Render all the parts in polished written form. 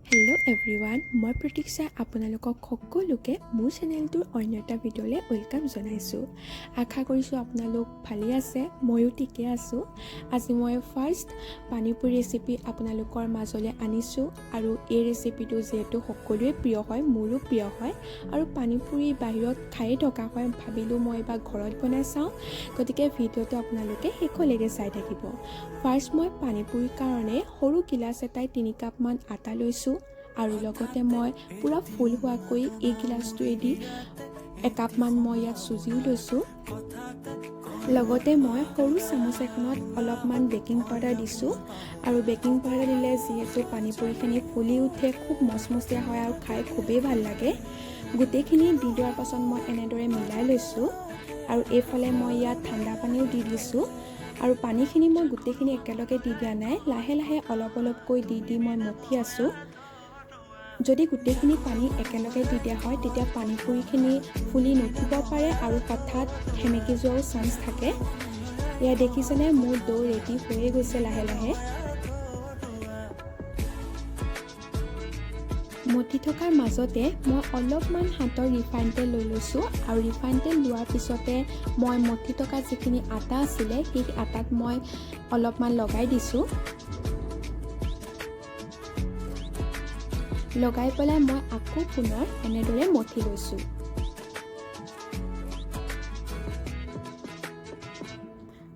Hello' everyone, মই প্ৰতীক্ষা আপোনালোকক সকলোকে মোৰ চেনেলটোৰ অন্য এটা ভিডিঅ'লৈ ৱেলকাম জনাইছোঁ। আশা কৰিছোঁ আপোনালোক ভালেই আছে, ময়ো ঠিকে আছোঁ। আজি মই ফাৰ্ষ্ট পানীপুৰি ৰেচিপি আপোনালোকৰ মাজলৈ আনিছোঁ আৰু এই ৰেচিপিটো যিহেতু সকলোৱে প্ৰিয় হয়, মোৰো প্ৰিয় হয় আৰু পানীপুৰি বাহিৰত খায়ে থকা হয়, ভাবিলোঁ মই এবাৰ ঘৰত বনাই চাওঁ। গতিকে ভিডিঅ'টো আপোনালোকে শেষলৈকে চাই থাকিব। ফাৰ্ষ্ট মই পানীপুৰিৰ কাৰণে সৰু গিলাচ এটাই 3 কাপমান আটা লৈছোঁ আৰু লগতে মই পুৰা ফুল হোৱাকৈ এই গিলাচটোৱেদি 1 কাপমান মই ইয়াত চুজিও লৈছোঁ। লগতে মই সৰু চামুচ এখনত অলপমান বেকিং পাউডাৰ দিছোঁ আৰু বেকিং পাউডাৰ দিলে যিহেতু পানীপুৰিখিনি ফুলি উঠে, খুব মচমচীয়া হয় আৰু খাই খুবেই ভাল লাগে। গোটেইখিনি দি দিয়াৰ পাছত মই এনেদৰে মিলাই লৈছোঁ আৰু এইফালে মই ইয়াত ঠাণ্ডা পানীও দি দিছোঁ আৰু পানীখিনি মই গোটেইখিনি একেলগে দি দিয়া নাই, লাহে লাহে অলপ অলপকৈ দি মই মঠি আছোঁ। যদি গোটেইখিনি পানী একেলগে দি দিয়া হয় তেতিয়া পানীপুৰিখিনি ফুলি নুঠিব পাৰে আৰু হঠাৎ সেমেকি যোৱাও চান্স থাকে। এয়া দেখিছেনে, মোৰ ডো ৰেডি হৈয়ে গৈছে লাহে লাহে। মঠি থকাৰ মাজতে মই অলপমান হাতৰ ৰিফাইন তেল লৈ লৈছোঁ আৰু ৰিফাইন তেল লোৱাৰ পিছতে মই মঠি থকা যিখিনি আটা আছিলে সেই আটাত মই অলপমান লগাই দিছোঁ। লগাই পেলাই মই আকৌ পুনৰ এনেদৰে মঠি লৈছোঁ।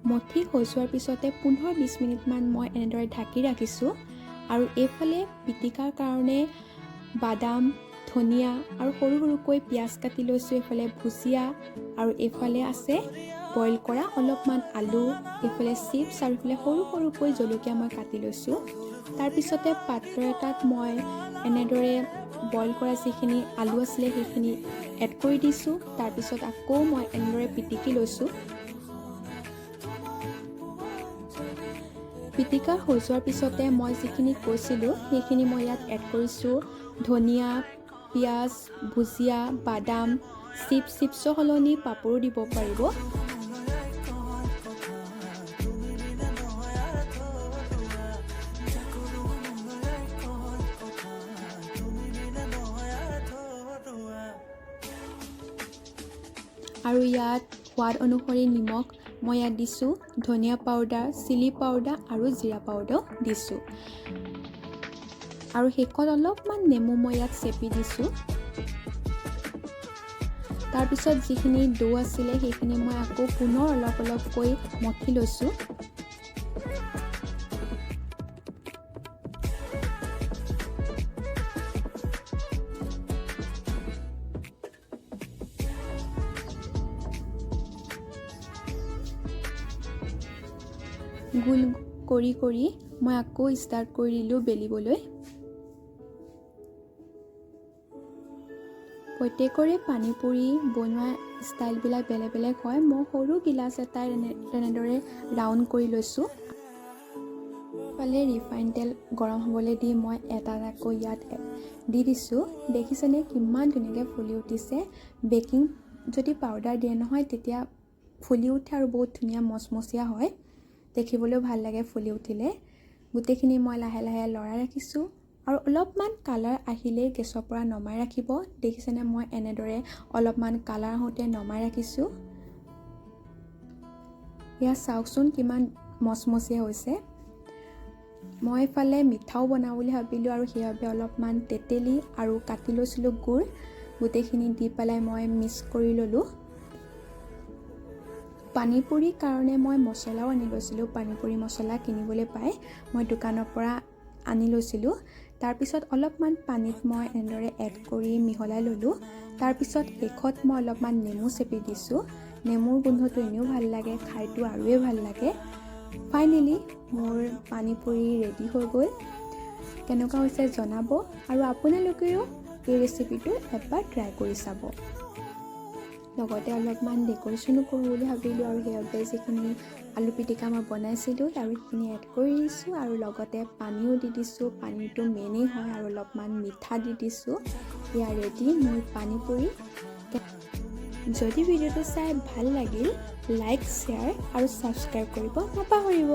মঠি হৈ যোৱাৰ পিছতে 15-20 মিনিটমান মই এনেদৰে ঢাকি ৰাখিছোঁ আৰু এইফালে পিটিকাৰ কাৰণে বাদাম, ধনিয়া আৰু সৰু সৰুকৈ পিঁয়াজ কাটি লৈছোঁ। এইফালে ভুজিয়া আৰু এইফালে আছে বইল কৰা অলপমান আলু, এইফালে চিপছ আৰু এইফালে সৰু সৰুকৈ জলকীয়া মই কাটি লৈছোঁ। তাৰপিছতে পাত্ৰ এটাত মই এনেদৰে বইল কৰা যিখিনি আলু আছিলে সেইখিনি এড কৰি দিছোঁ। তাৰপিছত আকৌ মই এনেদৰে পিটিকি লৈছোঁ। পিটিকা হৈ যোৱাৰ পিছতে মই যিখিনি কৈছিলোঁ সেইখিনি মই ইয়াত এড কৰিছোঁ। ধনিয়া, পিঁয়াজ, ভুজিয়া, বাদাম, চিপছৰ সলনি পাপৰো দিব পাৰিব। আৰু ইয়াত সোৱাদ অনুসৰি নিমখ মই ইয়াত দিছোঁ, ধনিয়া পাউডাৰ, চিলি পাউডাৰ আৰু জিৰা পাউডাৰ দিছোঁ আৰু শেষত অলপমান নেমু মই ইয়াত চেপি দিছোঁ। তাৰপিছত যিখিনি ডো আছিলে সেইখিনি মই আকৌ পুনৰ অলপ অলপকৈ মঠি লৈছোঁ। গোল কৰি কৰি মই আকৌ ষ্টাৰ্ট কৰি দিলোঁ বেলিবলৈ। প্ৰত্যেকৰে পানীপুৰি বনোৱা ষ্টাইলবিলাক বেলেগ বেলেগ হয়। মই সৰু গিলাচ এটাই তেনেদৰে ৰাউণ্ড কৰি লৈছোঁ। ফালে ৰিফাইন তেল গৰম হ'বলৈ দি মই এটা এটাকৈ ইয়াত দি দিছোঁ। দেখিছেনে কিমান ধুনীয়াকৈ ফুলি উঠিছে। বেকিং যদি পাউডাৰ দিয়ে নহয় তেতিয়া ফুলি উঠে আৰু বহুত ধুনীয়া মচমচীয়া হয়, দেখিবলৈও ভাল লাগে ফুলি উঠিলে। গোটেইখিনি মই লাহে লাহে লৰাই ৰাখিছোঁ আৰু অলপমান কালাৰ আহিলেই গেছৰ পৰা নমাই ৰাখিব। দেখিছেনে মই এনেদৰে অলপমান কালাৰ আহোঁতে নমাই ৰাখিছোঁ। এয়া চাওকচোন কিমান মচমচীয়া হৈছে। মই এইফালে মিঠাও বনাওঁ বুলি ভাবিলোঁ আৰু সেইবাবে অলপমান তেতেলী আৰু কাটি লৈছিলোঁ গুড়, গোটেইখিনি দি পেলাই মই মিক্স কৰি ল'লোঁ। পানীপুৰিৰ কাৰণে মই মছলাও আনি লৈছিলোঁ। পানীপুৰি মছলা কিনিবলৈ পায়, মই দোকানৰ পৰা আনি লৈছিলোঁ। তাৰপিছত অলপমান পানীত মই এনেদৰে এড কৰি মিহলাই ল'লোঁ। তাৰপিছত শেষত মই অলপমান নেমু চেপি দিছোঁ। নেমুৰ গোন্ধটো এনেও ভাল লাগে, খাইটো আৰুৱে ভাল লাগে। ফাইনেলি মোৰ পানীপুৰি ৰেডি হৈ গ'ল। কেনেকুৱা হৈছে জনাব আৰু আপোনালোকেও এই ৰেচিপিটো এবাৰ ট্ৰাই কৰি চাব। লগতে অলপমান ডেক'ৰেশ্যনো কৰোঁ বুলি ভাবিলোঁ আৰু সেইবাবে যিখিনি আলু পিটিকা মই বনাইছিলোঁ আৰু সেইখিনি এড কৰি দিছোঁ আৰু লগতে পানীও দি দিছোঁ। পানীটো মেইনেই হয় আৰু অলপমান মিঠা দি দিছোঁ। এয়া ৰেডি মোৰ পানীপুৰি। যদি ভিডিঅ'টো চাই ভাল লাগিল লাইক, শ্বেয়াৰ আৰু ছাবস্ক্ৰাইব কৰিব নাপাহৰিব।